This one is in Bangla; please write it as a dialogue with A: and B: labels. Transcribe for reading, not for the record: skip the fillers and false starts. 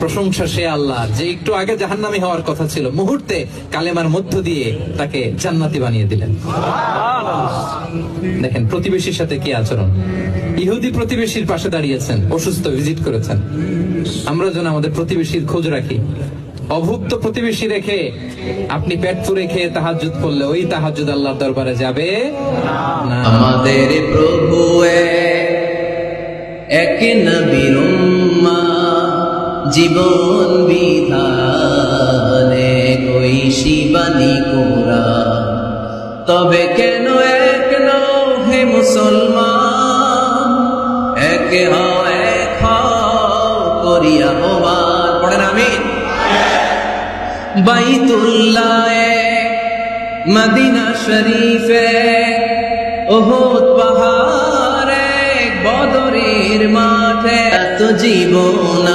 A: প্রশংসা সে আল্লাহর যে একটু আগে জাহান্নামী হওয়ার কথা ছিল, মুহূর্তে কালেমার মধ্য দিয়ে তাকে জান্নাতি বানিয়ে দিলেন। দেখেন প্রতিবেশীর সাথে কি আচরণ। ইহুদি প্রতিবেশীর পাশে দাঁড়িয়েছেন, অসুস্থ, ভিজিট করেছেন। আমরা যেন আমাদের প্রতিবেশীর খোঁজ রাখি। অভুক্ত প্রতিবেশী রেখে আপনি পেট পুরে খেয়ে তাহাজ্জুদ পড়লে ওই তাহাজ্জুদ আল্লাহর দরবারে যাবে না।
B: আমাদের প্রভু এক নবীর উম্মাহ, জীবন বিধানে কই শিবানী কোরআন। তবে কেন এক নও হে মুসলমান, এক হও এক হও করিয়া আহ্বান। পড়েন আমিন। বাইতুল্লাহে মদিনা শরীফে উহুদ পাহাড়ে বদরের মাঠে এত জীবন